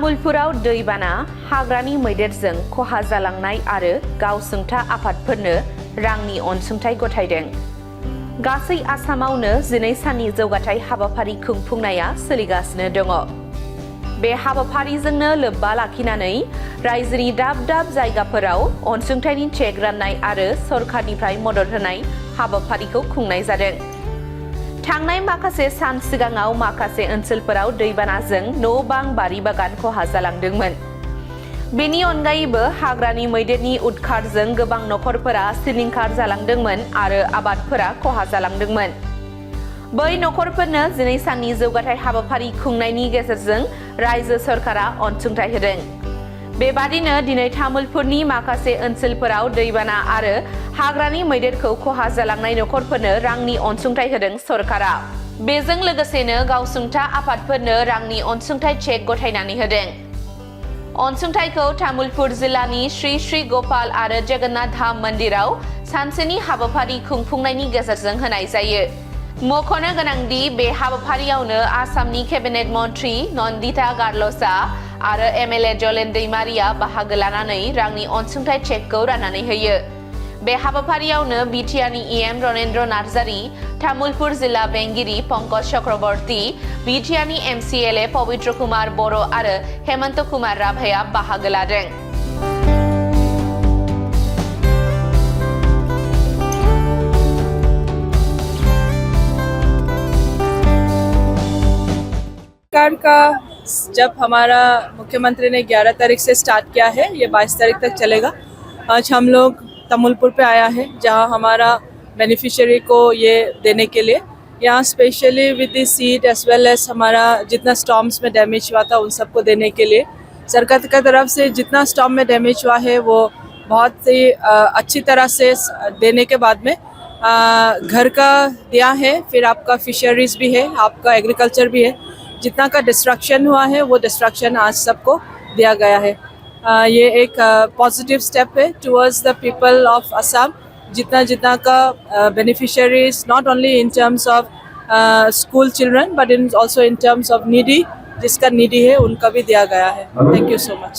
तामुलपुराव दैबाना हाग्रानि मैदेरजों खहा जालांनाय आरो गावसुंथा आफादफोरनो रांनि अनसुंथाइ गथायदों। गासै आसामावनो 12 साननि जौगाथाय हाबाफारि खुंफुंनाया सोलिगासिनो दङ। बे हाबाफारिजोंनो लोब्बा लाखिनानै रायजोनि दाब दाब जायगाफोराव अनसुंथाइनि चेक राननाय आरो सरकारनिफ्राय मदद होनाय हाबाफारिखौ खुंनाय जादों। थांनाय माखासे सान सिगाङाव माखासे ओनसोलफोराव दैबानाजों न' बां बारि बागान खहा जालांदोंमोन। बेनि अनगायैबो हाग्रानि मैदेरनि उदखारजों गोबां नखरफोरा सिलिंखार जालांदोंमोन आरो आबादफोरा खहा जालांदोंमोन। बै नखरफोरनो 12 साननि जौगाथाय हाबाफारि खुंनायनि गेजेरजों रायजो सरकारा अनसुंथाइ होदों। बेबादिनो दिनै तामुलपुरनि माखासे ओनसोलफोराव दैबाना आरो हाग्रानि मैदेरखौ खहा जालांनाय नखरफोरनो रांनि अनसुंथाइ होदों सरकारा। बेजों लोगोसेनो गावसुंथा आफादफोरनो रांनि अनसुंथाइ चेक गथायनानै होदों। अनसुंथाइखौ तामुलपुर जिल्लानि श्री श्री गपाल आरो जगन्नाथ धाम मन्दिराव सानसेनि हाबाफारि खुंफुंनायनि गेजेरजों होनाय जायो। मख'नो गोनांदि बे हाबाफारियावनो आसामनि केबिनेट मन्त्रि नन्दिता गारल'सा आरो एमएलए जलेन दैमारिया बाहागो लानानै रांनि अनसुंथाइ चेकखौ राननानै होयो। बे हाबाफारियावनो बिटिआरनि इएम रनेन्द्र नार्जारी, तामुलपुर जिल्ला बेंगिरि पंकज चक्रवर्ती, बिटिआरनि एमसिएलए पवित्र कुमार बर' आरो हेमन्त कुमार राभाया बाहागो लादों। सरकार का जब हमारा मुख्यमंत्री ने 11 तारीख से स्टार्ट किया है, ये 22 तारीख तक चलेगा। आज हम लोग तामुलपुर पे आया है जहां हमारा बेनिफिशियरी को ये देने के लिए, यहाँ specially with the seed as well as हमारा जितना स्टॉर्म्स में डैमेज हुआ था उन सबको देने के लिए सरकार की तरफ से जितना स्टॉर्म में डैमेज हुआ है वो बहुत ही अच्छी तरह से देने के बाद में घर का दिया है, फिर आपका फिशरीज भी है, आपका एग्रीकल्चर भी है। जितना का डिस्ट्रक्शन हुआ है वो डिस्ट्रक्शन आज सबको दिया गया है। ये एक पॉजिटिव स्टेप है towards the people of Assam. जितना का beneficiaries not only in terms of school children but in also in terms of needy, जिसका नीडी है उनका भी दिया गया है। Thank you so much.